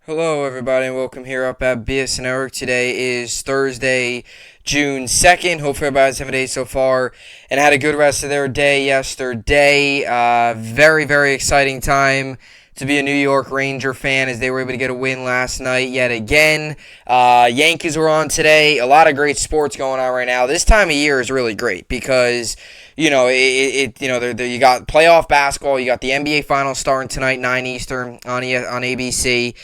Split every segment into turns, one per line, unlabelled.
Hello, everybody, and welcome here up at BSN Network. Today is Thursday, June 2nd. Hopefully, everybody's having a day so far and had a good rest of their day yesterday. Very, very exciting time to be a New York Ranger fan as they were able to get a win last night yet again. Yankees were on today. A lot of great sports going on right now. This time of year is really great because you got playoff basketball. You got the NBA Finals starting tonight, 9 Eastern on ABC.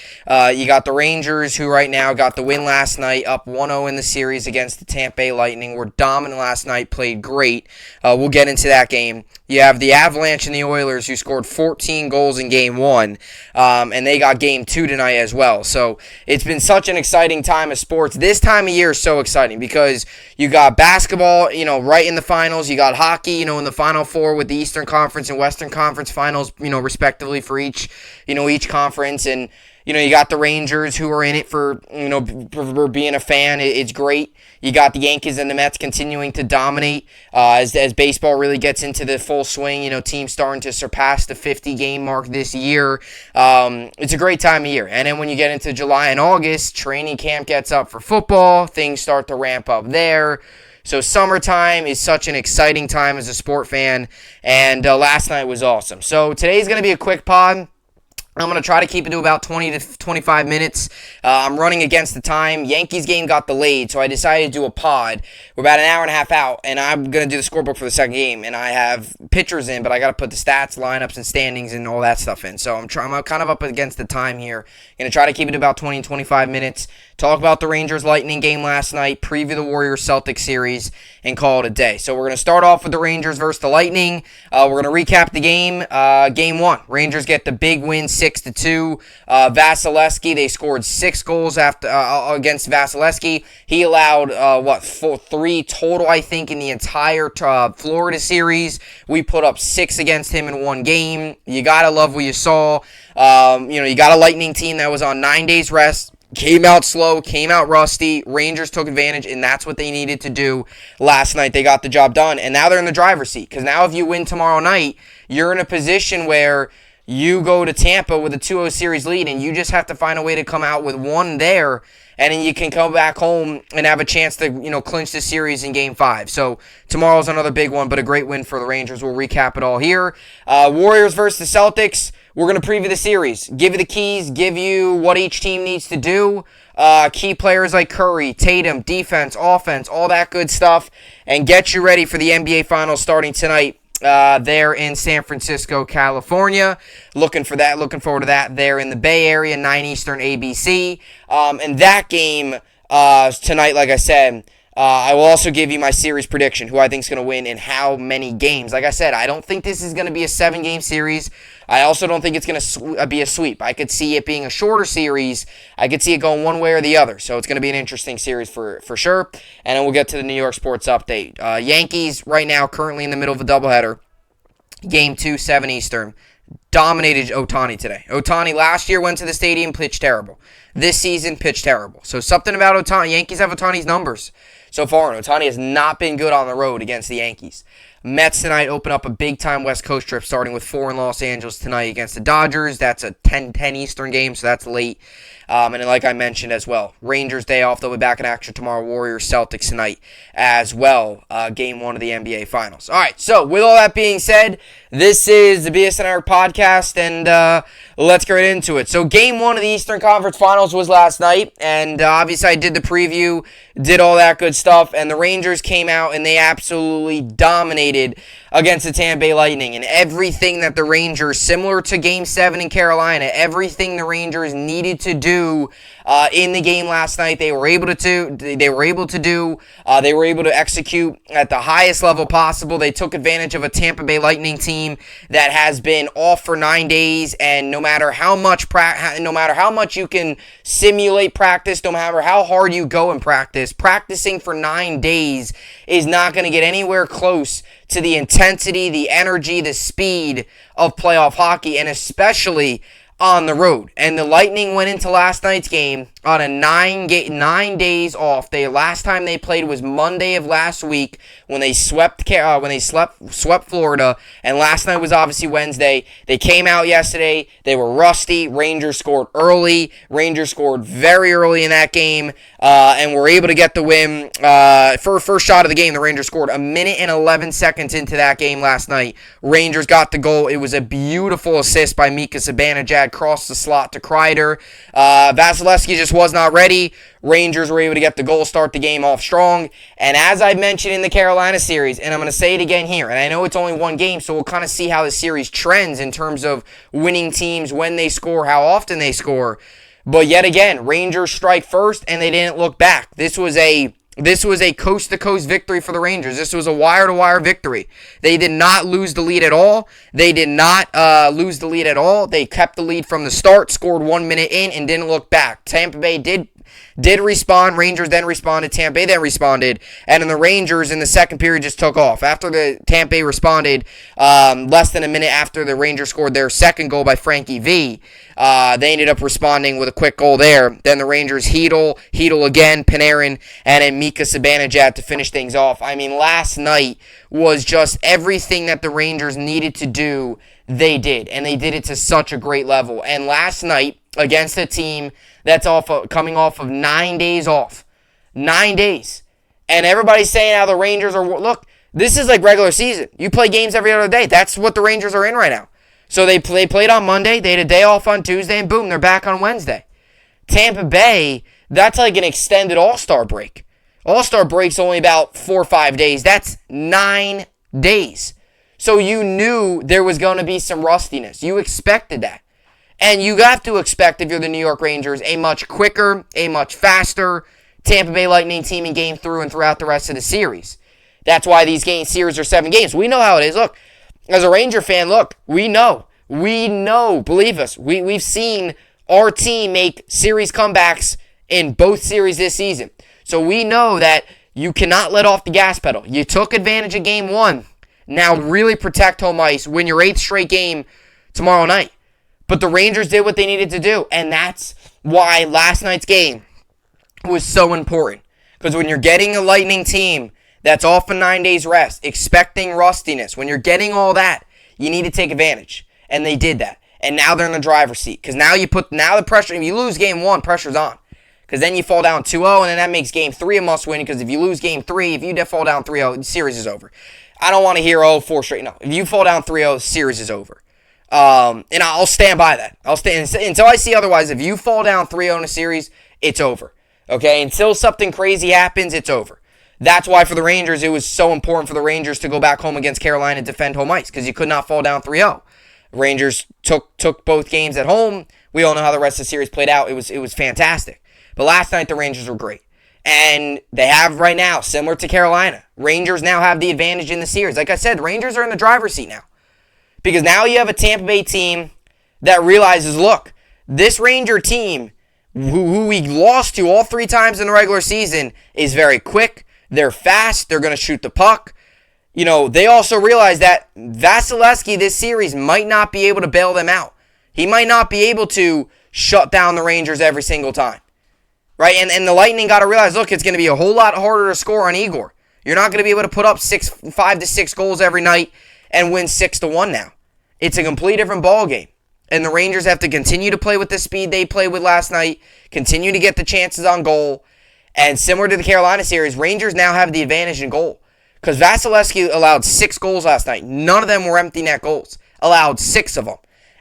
You got the Rangers, who right now got the win last night, up 1-0 in the series against the Tampa Bay Lightning. Were dominant last night, played great. We'll get into that game. You have the Avalanche and the Oilers, who scored 14 goals in Game 1, and they got Game 2 tonight as well. So it's been such an exciting time of sports. This time of year is so exciting because you got basketball, right in the finals. You got hockey, in the Final Four with the Eastern Conference and Western Conference finals, respectively for each conference. And, you got the Rangers who are in it for being a fan. It's great. You got the Yankees and the Mets continuing to dominate as baseball really gets into the full swing. Teams starting to surpass the 50-game mark this year. It's a great time of year. And then when you get into July and August, training camp gets up for football. Things start to ramp up there. So summertime is such an exciting time as a sport fan, and last night was awesome. So today's going to be a quick pod. I'm going to try to keep it to about 20 to 25 minutes. I'm running against the time. Yankees game got delayed, so I decided to do a pod. We're about an hour and a half out, and I'm going to do the scorebook for the second game. And I have pictures in, but I got to put the stats, lineups, and standings, and all that stuff in. So I'm kind of up against the time here. Going to try to keep it to about 20 to 25 minutes. Talk about the Rangers-Lightning game last night, preview the Warriors-Celtics series, and call it a day. So we're going to start off with the Rangers versus the Lightning. We're going to recap the game. Game 1. Rangers get the big win, 6-2. Vasilevsky, they scored 6 goals against Vasilevsky. He allowed, 3 total, I think, in the entire Florida series. We put up 6 against him in one game. You got to love what you saw. You got a Lightning team that was on 9 days rest. Came out slow, came out rusty. Rangers took advantage, and that's what they needed to do last night. They got the job done, and now they're in the driver's seat. Because now if you win tomorrow night, you're in a position where you go to Tampa with a 2-0 series lead, and you just have to find a way to come out with one there, and then you can come back home and have a chance to, clinch the series in Game 5. So tomorrow's another big one, but a great win for the Rangers. We'll recap it all here. Warriors versus the Celtics. We're going to preview the series, give you the keys, give you what each team needs to do, key players like Curry, Tatum, defense, offense, all that good stuff, and get you ready for the NBA Finals starting tonight there in San Francisco, California. Looking forward to that there in the Bay Area, 9 Eastern ABC. And that game tonight, like I said, I will also give you my series prediction, who I think is going to win and how many games. Like I said, I don't think this is going to be a 7-game series. I also don't think it's going to be a sweep. I could see it being a shorter series. I could see it going one way or the other. So it's going to be an interesting series for sure. And then we'll get to the New York sports update. Yankees right now currently in the middle of a doubleheader. Game 2, 7 Eastern. Dominated Ohtani today. Ohtani last year went to the stadium, pitched terrible. This season, pitched terrible. So something about Ohtani. Yankees have Ohtani's numbers so far, and Ohtani has not been good on the road against the Yankees. Mets tonight open up a big-time West Coast trip, starting with 4 in Los Angeles tonight against the Dodgers. That's a 10 Eastern game, so that's late. And then, like I mentioned as well, Rangers day off. They'll be back in action tomorrow. Warriors, Celtics tonight as well. Game 1 of the NBA Finals. All right, so with all that being said, this is the BSN podcast, and let's get right into it. So Game 1 of the Eastern Conference Finals was last night, and obviously I did the preview, did all that good stuff, and the Rangers came out and they absolutely dominated against the Tampa Bay Lightning. And everything that the Rangers, similar to Game 7 in Carolina, everything the Rangers needed to do in the game last night, they were able to do. They were able to execute at the highest level possible. They took advantage of a Tampa Bay Lightning team that has been off for 9 days, and no matter how much you can simulate practice, no matter how hard you go in practice, practicing for 9 days is not going to get anywhere close to the intensity, the energy, the speed of playoff hockey, and especially on the road. And the Lightning went into last night's game on a 9 days off. Last time they played was Monday of last week when they swept Florida, and last night was obviously Wednesday. They came out yesterday. They were rusty. Rangers scored early. Rangers scored very early in that game, and were able to get the win. For first shot of the game, the Rangers scored a minute and 11 seconds into that game last night. Rangers got the goal. It was a beautiful assist by Mika Zibanejad, crossed the slot to Kreider. Vasilevsky just was not ready. Rangers were able to get the goal, start the game off strong. And as I mentioned in the Carolina series, and I'm going to say it again here, and I know it's only one game, so we'll kind of see how the series trends in terms of winning teams, when they score, how often they score. But yet again, Rangers strike first, and they didn't look back. This was a coast-to-coast victory for the Rangers. This was a wire-to-wire victory. They did not lose the lead at all. They kept the lead from the start, scored 1 minute in, and didn't look back. Tampa Bay did respond. Rangers then responded. Tampa Bay then responded. And then the Rangers in the second period just took off. After the Tampa Bay responded, less than a minute after the Rangers scored their second goal by Frankie V, they ended up responding with a quick goal there. Then the Rangers, Hedl again, Panarin, and then Mika Zibanejad to finish things off. I mean, last night was just everything that the Rangers needed to do, they did. And they did it to such a great level. And last night, against a team that's coming off of 9 days off. 9 days. And everybody's saying how the Rangers are... Look, this is like regular season. You play games every other day. That's what the Rangers are in right now. So they played on Monday, they had a day off on Tuesday, and boom, they're back on Wednesday. Tampa Bay, that's like an extended All-Star break. All-Star break's only about 4 or 5 days. That's 9 days. So you knew there was going to be some rustiness. You expected that. And you have to expect, if you're the New York Rangers, a much quicker, a much faster Tampa Bay Lightning team in game through and throughout the rest of the series. That's why these series are 7 games. We know how it is. Look, as a Ranger fan, look, we know, believe us, we've seen our team make series comebacks in both series this season. So we know that you cannot let off the gas pedal. You took advantage of game 1. Now really protect home ice, win your 8th straight game tomorrow night. But the Rangers did what they needed to do, and that's why last night's game was so important. Because when you're getting a Lightning team that's off a 9 days rest, expecting rustiness, when you're getting all that, you need to take advantage. And they did that. And now they're in the driver's seat. Because now the pressure, if you lose game 1, pressure's on. Because then you fall down 2-0, and then that makes game 3 a must-win. Because if you lose game 3, if you fall down 3-0, the series is over. I don't want to hear 4 straight. No, if you fall down 3-0, the series is over. And I'll stand by that. I'll stand until I see otherwise. If you fall down 3-0 in a series, it's over. Okay? Until something crazy happens, it's over. That's why for the Rangers, it was so important for the Rangers to go back home against Carolina and defend home ice, because you could not fall down 3-0. Rangers took both games at home. We all know how the rest of the series played out. It was fantastic. But last night, the Rangers were great. And they have right now, similar to Carolina, Rangers now have the advantage in the series. Like I said, the Rangers are in the driver's seat now. Because now you have a Tampa Bay team that realizes, look, this Ranger team, who we lost to all 3 times in the regular season, is very quick. They're fast. They're going to shoot the puck. You know, they also realize that Vasilevsky this series might not be able to bail them out. He might not be able to shut down the Rangers every single time. Right? And the Lightning got to realize, look, it's going to be a whole lot harder to score on Igor. You're not going to be able to put up 5 to 6 goals every night and win 6-1 now. It's a completely different ball game. And the Rangers have to continue to play with the speed they played with last night, continue to get the chances on goal. And similar to the Carolina series, Rangers now have the advantage in goal. Because Vasilevsky allowed 6 goals last night. None of them were empty net goals. Allowed 6 of them.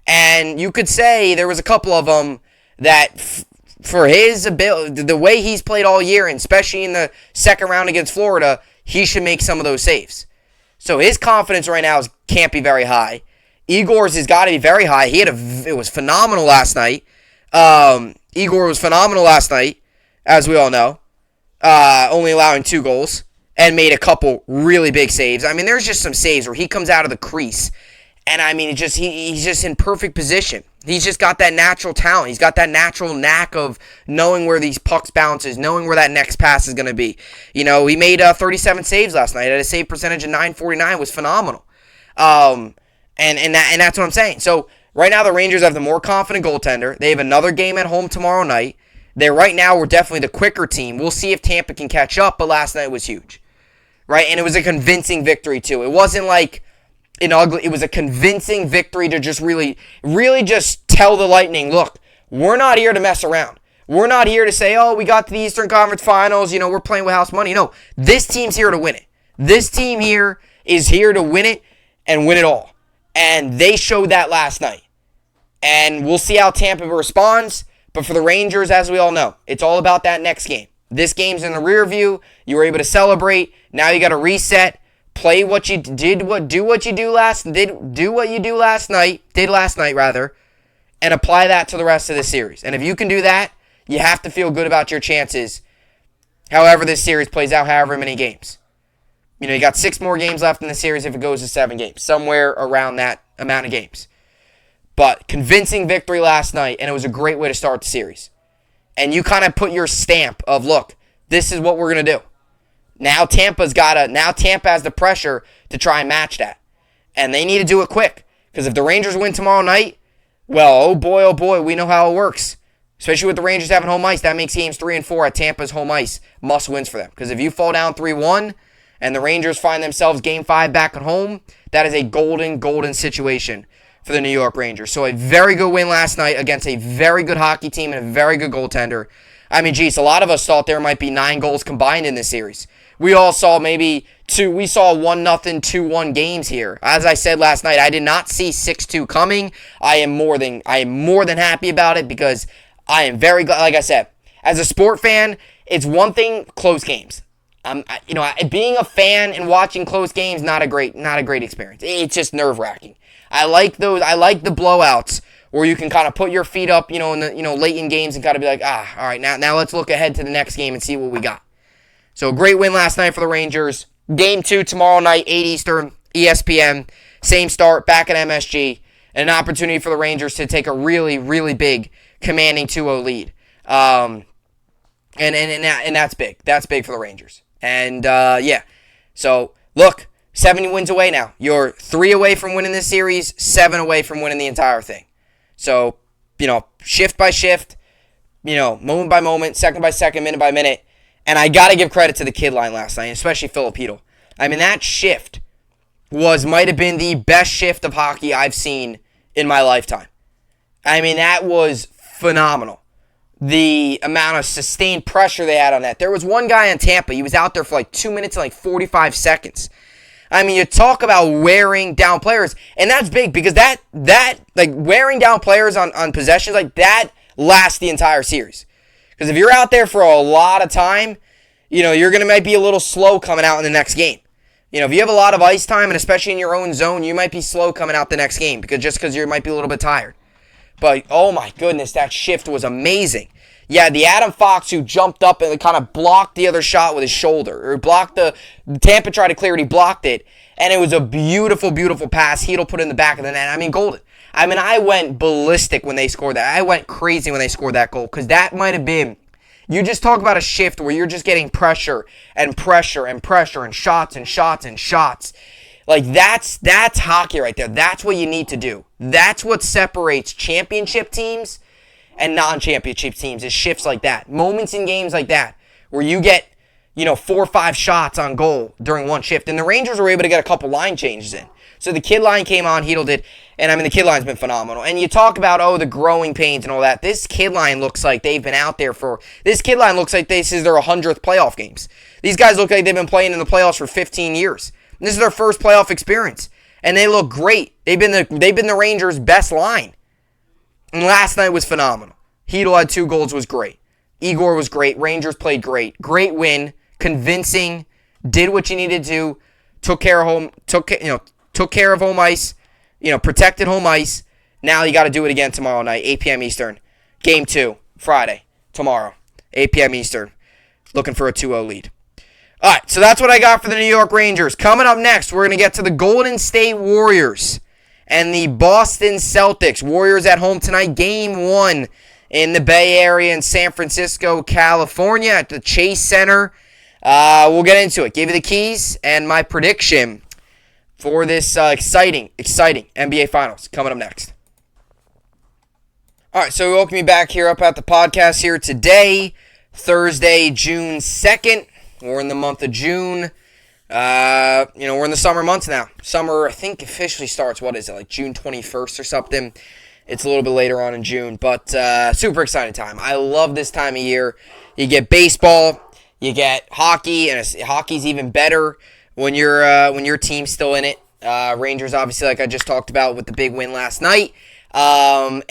And you could say there was a couple of them that, for his ability, the way he's played all year, and especially in the second round against Florida, he should make some of those saves. So his confidence right now can't be very high. Igor's has got to be very high. It was phenomenal last night. Igor was phenomenal last night, as we all know. Only allowing 2 goals and made a couple really big saves. I mean, there's just some saves where he comes out of the crease, and I mean, he's just in perfect position. He's just got that natural talent. He's got that natural knack of knowing where these pucks bounces, knowing where that next pass is going to be. You know, he made 37 saves last night at a save percentage of .949, was phenomenal. And that's what I'm saying. So Right now, the Rangers have the more confident goaltender. They have another game at home tomorrow night. Right now, we're definitely the quicker team. We'll see if Tampa can catch up, but last night was huge. Right? And it was a convincing victory, too. It wasn't like it was a convincing victory to just really just tell the Lightning, look, we're not here to mess around. We're not here to say, oh, we got to the Eastern Conference Finals, we're playing with house money. No, this team's here to win it. This team here is here to win it and win it all. And they showed that last night. And we'll see how Tampa responds. But for the Rangers, as we all know, it's all about that next game. This game's in the rear view. You were able to celebrate. Now you got to reset. Play what you did. Do what you do last night. Did last night rather, and apply that to the rest of the series. And if you can do that, you have to feel good about your chances. However this series plays out, however many games. You got 6 more games left in the series if it goes to 7 games, somewhere around that amount of games. But convincing victory last night, and it was a great way to start the series. And you kind of put your stamp of, look, this is what we're going to do. Now Tampa has the pressure to try and match that. And they need to do it quick. Because if the Rangers win tomorrow night, well, oh boy, we know how it works. Especially with the Rangers having home ice, that makes games 3 and 4 at Tampa's home ice must wins for them. Because if you fall down 3-1 and the Rangers find themselves game 5 back at home, that is a golden situation for the New York Rangers. So a very good win last night against a very good hockey team and a very good goaltender. I mean, geez, a lot of us thought there might be 9 goals combined in this series. We all saw maybe 2. We saw 1-0, 2-1 games here. As I said last night, I did not see 6-2 coming. I am more than happy about it because I am very glad. Like I said, as a sport fan, it's one thing, close games. Being a fan and watching close games, not a great experience. It's just nerve-wracking. I like those. I like the blowouts where you can kind of put your feet up, in the late in games and kind of be like, all right, now let's look ahead to the next game and see what we got. So a great win last night for the Rangers. Game 2 tomorrow night, 8 Eastern, ESPN. Same start, back at MSG. And an opportunity for the Rangers to take a really big, commanding 2-0 lead. And that's big. That's big for the Rangers. And, So, look, 7 wins away now. You're 3 away from winning this series, 7 away from winning the entire thing. So, shift by shift, moment by moment, second by second, minute by minute. And I got to give credit to the kid line last night, especially Filipino. I mean, that shift might have been the best shift of hockey I've seen in my lifetime. I mean, that was phenomenal. The amount of sustained pressure they had on that. There was one guy in Tampa. He was out there for like 2 minutes and like 45 seconds. I mean, you talk about wearing down players, and that's big because that like wearing down players on possessions like that lasts the entire series. Because if you're out there for a lot of time, you're might be a little slow coming out in the next game. If you have a lot of ice time, and especially in your own zone, you might be slow coming out the next game because you might be a little bit tired. But, oh my goodness, that shift was amazing. Yeah, the Adam Fox who jumped up and kind of blocked the other shot with his shoulder. Or blocked Tampa tried to clear it, he blocked it. And it was a beautiful pass. He'll put it in the back of the net. I mean, golden. I mean, I went ballistic when they scored that. I went crazy when they scored that goal. Because that might have been, you just talk about a shift where you're just getting pressure and shots and shots. Like, that's hockey right there. That's what you need to do. That's what separates championship teams and non-championship teams is shifts like that. Moments in games like that where you get, 4 or 5 shots on goal during one shift. And the Rangers were able to get a couple line changes in. So the kid line came on, Hedl did, and I mean, the kid line's been phenomenal. And you talk about, the growing pains and all that. This kid line looks like they've been out there this is their 100th playoff games. These guys look like they've been playing in the playoffs for 15 years. And this is their first playoff experience. And they look great. They've been the Rangers' best line. And last night was phenomenal. Hedl had 2 goals, was great. Igor was great. Rangers played great. Great win. Convincing. Did what you needed to. Took care of home ice. Protected home ice. Now you got to do it again tomorrow night, 8 p.m. Eastern. Game 2, Friday, tomorrow, 8 p.m. Eastern. Looking for a 2-0 lead. All right, so that's what I got for the New York Rangers. Coming up next, we're going to get to the Golden State Warriors and the Boston Celtics. Warriors at home tonight, Game 1 in the Bay Area in San Francisco, California at the Chase Center. We'll get into it. Give you the keys and my prediction for this exciting NBA Finals coming up next. All right, so welcome you back here up at the podcast here today, Thursday, June 2nd. We're in the month of June. We're in the summer months now. Summer, I think, officially starts, like June 21st or something. It's a little bit later on in June, but super exciting time. I love this time of year. You get baseball, you get hockey, and hockey's even better when your team's still in it. Rangers, obviously, like I just talked about with the big win last night. Now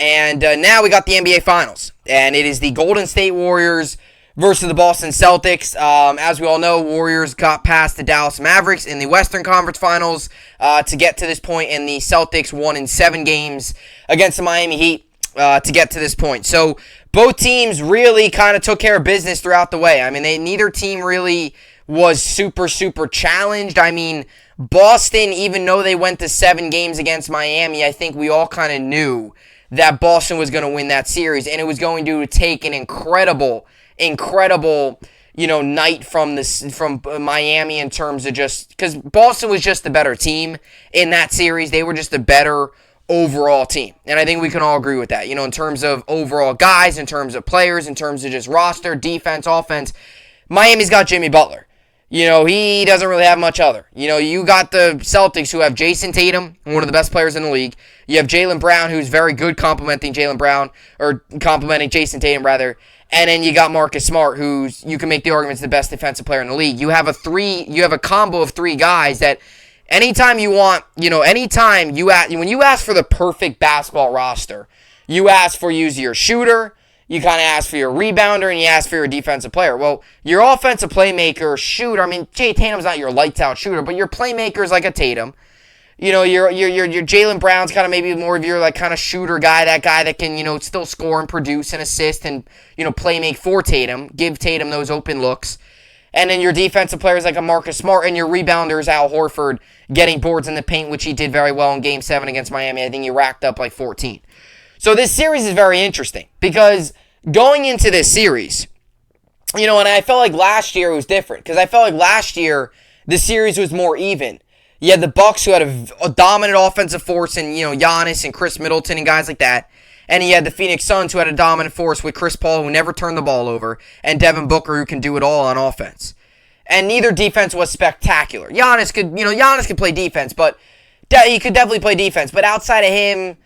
we got the NBA Finals, and it is the Golden State Warriors versus the Boston Celtics. As we all know, Warriors got past the Dallas Mavericks in the Western Conference Finals to get to this point, and the Celtics won in 7 games against the Miami Heat to get to this point. So both teams really kind of took care of business throughout the way. I mean, neither team really was super challenged. I mean, Boston, even though they went to 7 games against Miami, I think we all kind of knew that Boston was going to win that series, and it was going to take an incredible, night from Miami in terms of just because Boston was just the better team in that series. They were just the better overall team, and I think we can all agree with that. In terms of overall guys, in terms of players, in terms of just roster, defense, offense, Miami's got Jimmy Butler. He doesn't really have much other. You got the Celtics who have Jason Tatum, one of the best players in the league. You have Jaylen Brown, who's very good complimenting Jason Tatum, rather. And then you got Marcus Smart, who's, you can make the argument, is the best defensive player in the league. You have a combo of 3 guys that anytime you want, when you ask for the perfect basketball roster, you ask for your shooter, you kind of ask for your rebounder, and you ask for your defensive player. Well, your offensive playmaker, shooter, I mean, Jay Tatum's not your lights-out shooter, but your playmaker is like a Tatum. Your Jaylen Brown's kind of maybe more of your kind of shooter guy, that guy that can, still score and produce and assist and, play make for Tatum, give Tatum those open looks. And then your defensive player is like a Marcus Smart, and your rebounder is Al Horford getting boards in the paint, which he did very well in Game 7 against Miami. I think he racked up 14. So this series is very interesting because going into this series, and I felt like last year it was different because I felt like last year the series was more even. You had the Bucks who had a dominant offensive force in, Giannis and Chris Middleton and guys like that. And you had the Phoenix Suns who had a dominant force with Chris Paul who never turned the ball over and Devin Booker who can do it all on offense. And neither defense was spectacular. Giannis could play defense, but he could definitely play defense. But outside of him,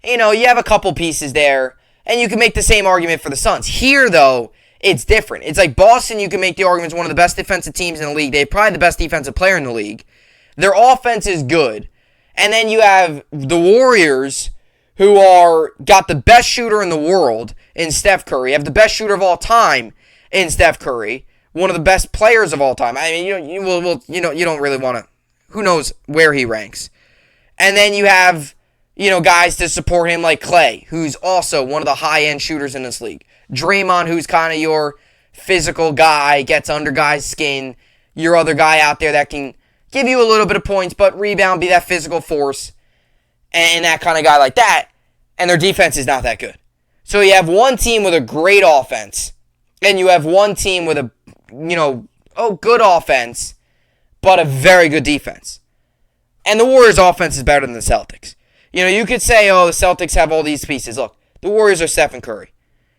you have a couple pieces there, and you can make the same argument for the Suns. Here, though, it's different. It's like Boston, you can make the argument is one of the best defensive teams in the league. They have probably the best defensive player in the league. Their offense is good. And then you have the Warriors, who got the best shooter in the world in Steph Curry, have the best shooter of all time in Steph Curry, one of the best players of all time. I mean, you don't really want to. Who knows where he ranks? And then you have guys to support him like Klay, who's also one of the high-end shooters in this league. Draymond, who's kind of your physical guy, gets under guys' skin. Your other guy out there that can give you a little bit of points, but rebound, be that physical force, and that kind of guy like that. And their defense is not that good. So you have one team with a great offense, and you have one team with a, good offense, but a very good defense. And the Warriors' offense is better than the Celtics. You could say, the Celtics have all these pieces. Look, the Warriors are Steph and Curry.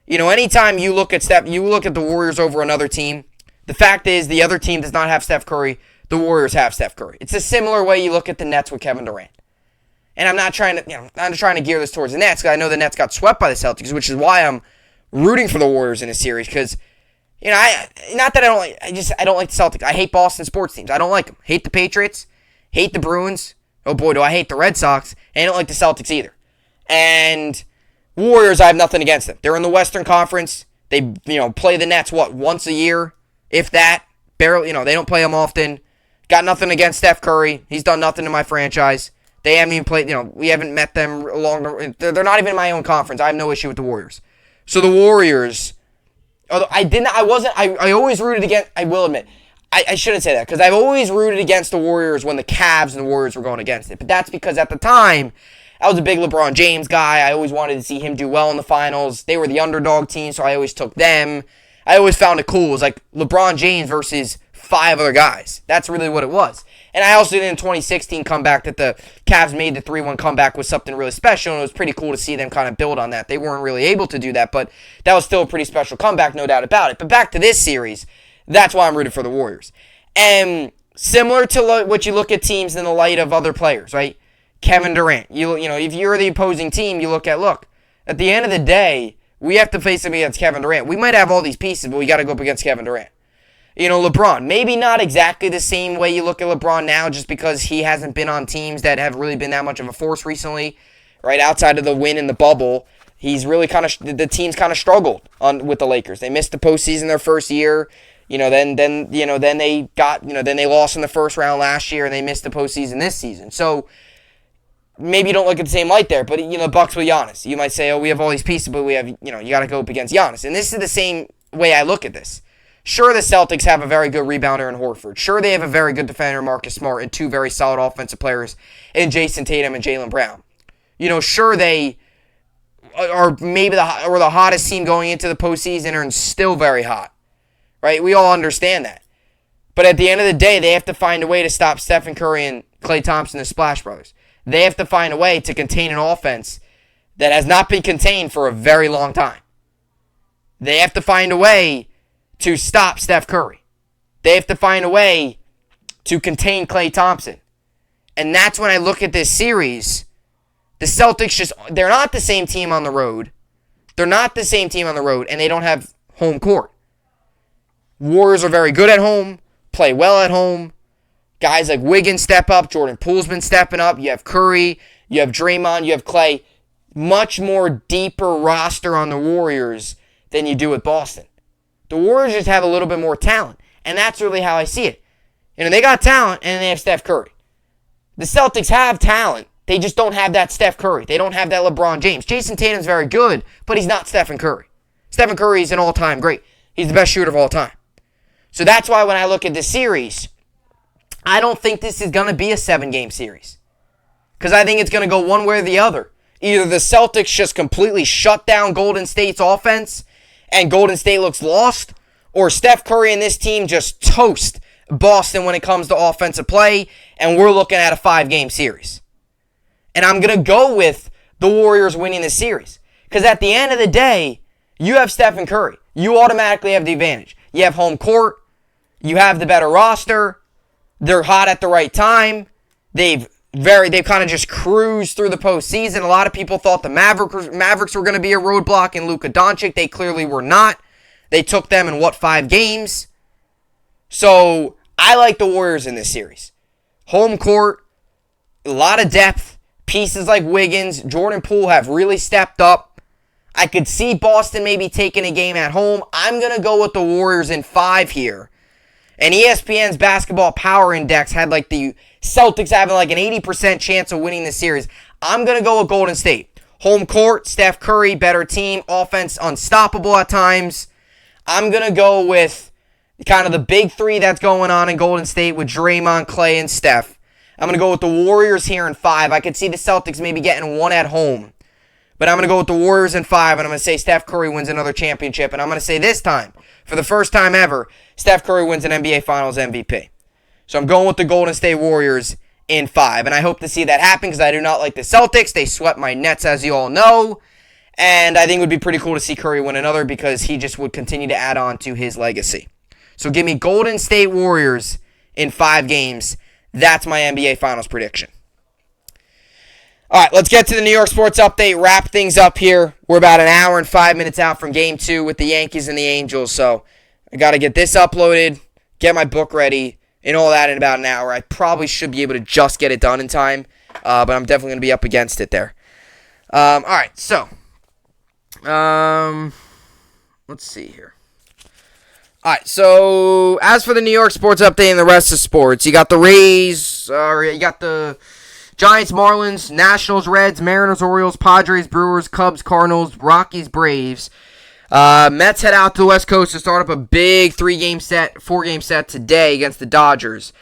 Anytime you look at the Warriors over another team, the fact is the other team does not have Steph Curry. The Warriors have Steph Curry. It's a similar way you look at the Nets with Kevin Durant. And I'm not trying to gear this towards the Nets because I know the Nets got swept by the Celtics, which is why I'm rooting for the Warriors in this series because, I don't like the Celtics. I hate Boston sports teams. I don't like them. Hate the Patriots. Hate the Bruins. Oh boy, do I hate the Red Sox. And I don't like the Celtics either. And Warriors, I have nothing against them. They're in the Western Conference. They, play the Nets, once a year, if that. Barely, they don't play them often. Got nothing against Steph Curry. He's done nothing to my franchise. They haven't even played, we haven't met them they're not even in my own conference. I have no issue with the Warriors. So the Warriors, although I always rooted against, I will admit, I shouldn't say that, because I've always rooted against the Warriors when the Cavs and the Warriors were going against it. But that's because at the time, I was a big LeBron James guy. I always wanted to see him do well in the finals. They were the underdog team, so I always took them. I always found it cool. It was like LeBron James versus 5 other guys. That's really what it was. And I also think the 2016 comeback that the Cavs made, the 3-1 comeback, was something really special, and it was pretty cool to see them kind of build on that. They weren't really able to do that, but that was still a pretty special comeback, no doubt about it. But back to this series, that's why I'm rooting for the Warriors. And similar to what you look at teams in the light of other players, right? Kevin Durant. You know, if you're the opposing team, you look, at the end of the day, we have to face him against Kevin Durant. We might have all these pieces, but we got to go up against Kevin Durant. You know, LeBron, maybe not exactly the same way you look at LeBron now, just because he hasn't been on teams that have really been that much of a force recently, right? Outside of the win in the bubble, he's really the team's kind of struggled with the Lakers. They missed the postseason their first year. You know, then they lost in the first round last year, and they missed the postseason this season. So maybe you don't look at the same light there, but the Bucks with Giannis, you might say, oh, we have all these pieces, but we have, you got to go up against Giannis. And this is the same way I look at this. Sure, the Celtics have a very good rebounder in Horford. Sure, they have a very good defender, Marcus Smart, and two very solid offensive players in Jason Tatum and Jaylen Brown. Sure, they are maybe the hottest team going into the postseason and still very hot. Right? We all understand that. But at the end of the day, they have to find a way to stop Stephen Curry and Klay Thompson, the Splash Brothers. They have to find a way to contain an offense that has not been contained for a very long time. They have to find a way to stop Steph Curry. They have to find a way to contain Klay Thompson. And that's when I look at this series. The Celtics they're not the same team on the road. They're not the same team on the road, and they don't have home court. Warriors are very good at home, play well at home. Guys like Wiggins step up. Jordan Poole's been stepping up. You have Curry. You have Draymond. You have Klay. Much more deeper roster on the Warriors than you do with Boston. The Warriors just have a little bit more talent. And that's really how I see it. They got talent, and they have Steph Curry. The Celtics have talent. They just don't have that Steph Curry. They don't have that LeBron James. Jason Tatum's very good, but he's not Stephen Curry. Stephen Curry is an all-time great. He's the best shooter of all time. So that's why when I look at this series, I don't think this is going to be a 7-game series. Because I think it's going to go one way or the other. Either the Celtics just completely shut down Golden State's offense and Golden State looks lost, or Steph Curry and this team just toast Boston when it comes to offensive play, and we're looking at a 5-game series. And I'm going to go with the Warriors winning this series. Because at the end of the day, you have Stephen Curry. You automatically have the advantage. You have home court. You have the better roster. They're hot at the right time. They've kind of just cruised through the postseason. A lot of people thought the Mavericks were going to be a roadblock in Luka Doncic. They clearly were not. They took them in 5 games? So I like the Warriors in this series. Home court, a lot of depth. Pieces like Wiggins, Jordan Poole have really stepped up. I could see Boston maybe taking a game at home. I'm going to go with the Warriors in 5 here. And ESPN's Basketball Power Index had the Celtics having an 80% chance of winning this series. I'm going to go with Golden State. Home court, Steph Curry, better team, offense unstoppable at times. I'm going to go with kind of the big three that's going on in Golden State with Draymond, Klay, and Steph. I'm going to go with the Warriors here in 5. I could see the Celtics maybe getting 1 at home. But I'm going to go with the Warriors in 5, and I'm going to say Steph Curry wins another championship. And I'm going to say this time, for the first time ever, Steph Curry wins an NBA Finals MVP. So I'm going with the Golden State Warriors in 5. And I hope to see that happen because I do not like the Celtics. They swept my Nets, as you all know. And I think it would be pretty cool to see Curry win another because he just would continue to add on to his legacy. So give me Golden State Warriors in 5 games. That's my NBA Finals prediction. All right, let's get to the New York Sports Update. Wrap things up here. We're about an hour and 5 minutes out from Game 2 with the Yankees and the Angels. So I got to get this uploaded, get my book ready, and all that in about an hour. I probably should be able to just get it done in time, but I'm definitely going to be up against it there. All right, so let's see here. All right, so as for the New York Sports Update and the rest of sports, you got the Rays, you got the Giants, Marlins, Nationals, Reds, Mariners, Orioles, Padres, Brewers, Cubs, Cardinals, Rockies, Braves. Mets head out to the West Coast to start up a big 4-game set today against the Dodgers.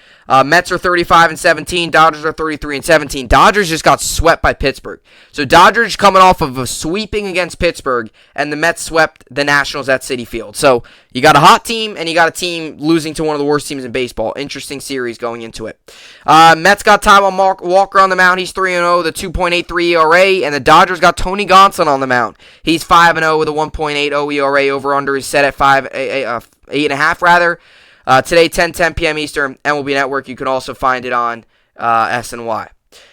Mets are 35-17. Dodgers are 33-17. Dodgers just got swept by Pittsburgh. So Dodgers coming off of a sweeping against Pittsburgh, and the Mets swept the Nationals at Citi Field. So you got a hot team, and you got a team losing to one of the worst teams in baseball. Interesting series going into it. Mets got Taijuan Walker on the mound. He's 3-0, the 2.83 ERA, and the Dodgers got Tony Gonsolin on the mound. He's 5-0 with a 1.80 ERA. Over/under is set at 8.5 rather. Today, 10 p.m. Eastern, MLB Network. You can also find it on SNY.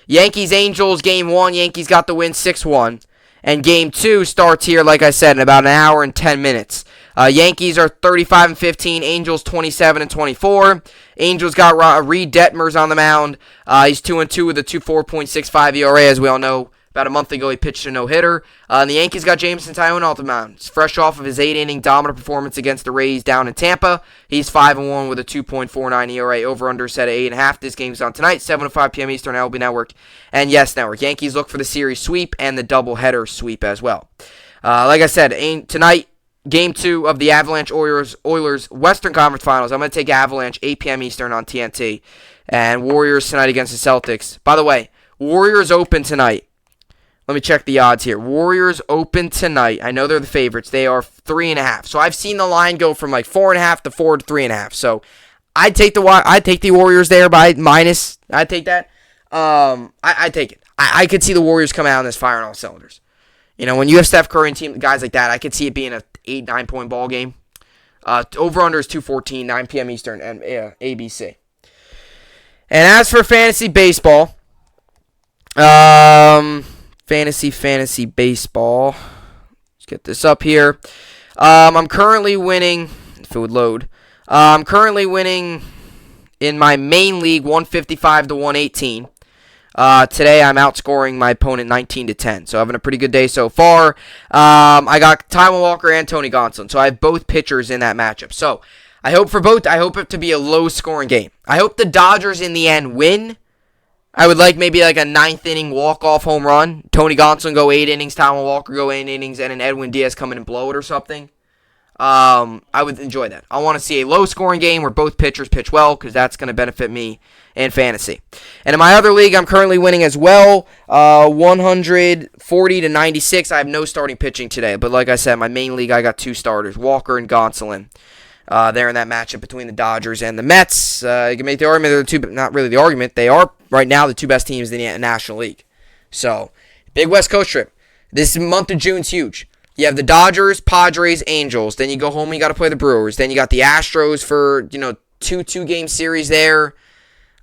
Yankees-Angels, Game 1. Yankees got the win 6-1. And Game 2 starts here, like I said, in about an hour and 10 minutes. Yankees are 35-15. Angels 27-24. Angels got Reed Detmers on the mound. He's 2-2 with a 4.65 ERA, as we all know. About a month ago, he pitched a no-hitter. And the Yankees got Jameson Taillon off the mound. He's fresh off of his 8-inning dominant performance against the Rays down in Tampa. He's 5-1 with a 2.49 ERA. Over/under set at 8.5. This game's on tonight, 7:05 p.m. Eastern, LB Network and Yes Network. Yankees look for the series sweep and the doubleheader sweep as well. Like I said, tonight, Game 2 of the Avalanche-Oilers Western Conference Finals. I'm going to take Avalanche, 8 p.m. Eastern on TNT. And Warriors tonight against the Celtics. By the way, Warriors open tonight. Let me check the odds here. Warriors open tonight. I know they're the favorites. They are 3.5. So I've seen the line go from like 4.5 to 4 to 3.5. So I'd take the Warriors there by minus. I'd take that. I'd take it. I could see the Warriors coming out on this firing all cylinders. You know, when you have Steph Curry and team guys like that, I could see it being an 8-9 point ball game. Over/under is 2:14, 9 p.m. Eastern, and ABC. And as for fantasy baseball, Fantasy baseball. Let's get this up here. I'm currently winning, if it would load. I'm currently winning in my main league 155 to 118. Today I'm outscoring my opponent 19-10. So having a pretty good day so far. I got Taijuan Walker and Tony Gonsolin. So I have both pitchers in that matchup. So I hope it to be a low scoring game. I hope the Dodgers in the end win. I would like maybe like a 9th inning walk-off home run. Tony Gonsolin go 8 innings, Taijuan Walker go 8 innings, and an Edwin Diaz come in and blow it or something. I would enjoy that. I want to see a low-scoring game where both pitchers pitch well because that's going to benefit me in fantasy. And in my other league, I'm currently winning as well, 140 to 96. I have no starting pitching today, but like I said, my main league, I got 2 starters, Walker and Gonsolin. There in that matchup between the Dodgers and the Mets. You can make the argument they're the two, but not really the argument. They are right now the 2 best teams in the National League. So, big West Coast trip. This month of June's huge. You have the Dodgers, Padres, Angels. Then you go home and you got to play the Brewers. Then you got the Astros for 2-game series there.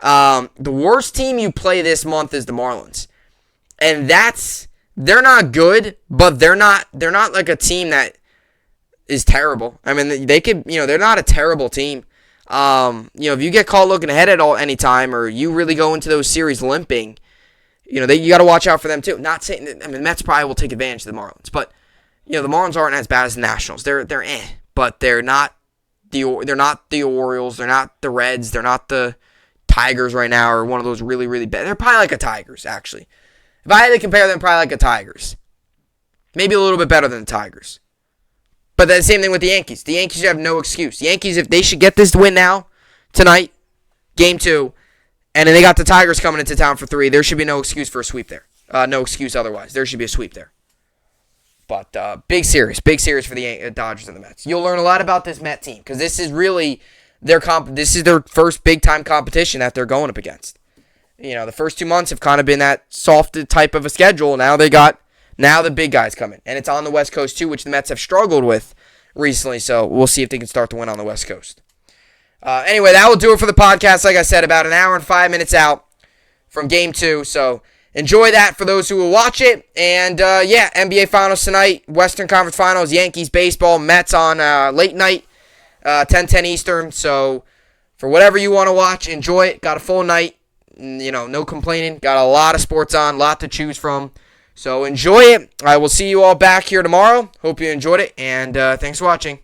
The worst team you play this month is the Marlins, and they're not good, but they're not like a team that is terrible. I mean, they could, they're not a terrible team. If you get caught looking ahead at any time, or you really go into those series limping, you got to watch out for them too. Not saying, the Mets probably will take advantage of the Marlins, but the Marlins aren't as bad as the Nationals. They're but they're not the Orioles. They're not the Reds. They're not the Tigers right now, or one of those really, really bad. They're probably like a Tigers, actually. If I had to compare them, probably like a Tigers. Maybe a little bit better than the Tigers. But the same thing with the Yankees. The Yankees have no excuse. The Yankees, if they should get this win now, tonight, Game 2, and then they got the Tigers coming into town for 3, there should be no excuse for a sweep there. No excuse otherwise. There should be a sweep there. But big series for the Dodgers and the Mets. You'll learn a lot about this Met team because this is really their first big-time competition that they're going up against. The first 2 months have kind of been that soft type of a schedule. Now the big guys coming. And it's on the West Coast, too, which the Mets have struggled with recently. So we'll see if they can start to win on the West Coast. Anyway, that will do it for the podcast. Like I said, about an hour and 5 minutes out from Game 2. So enjoy that for those who will watch it. And, NBA Finals tonight. Western Conference Finals. Yankees baseball. Mets on late night. 10:10 Eastern. So for whatever you want to watch, enjoy it. Got a full night. No complaining. Got a lot of sports on. A lot to choose from. So enjoy it. I will see you all back here tomorrow. Hope you enjoyed it, and thanks for watching.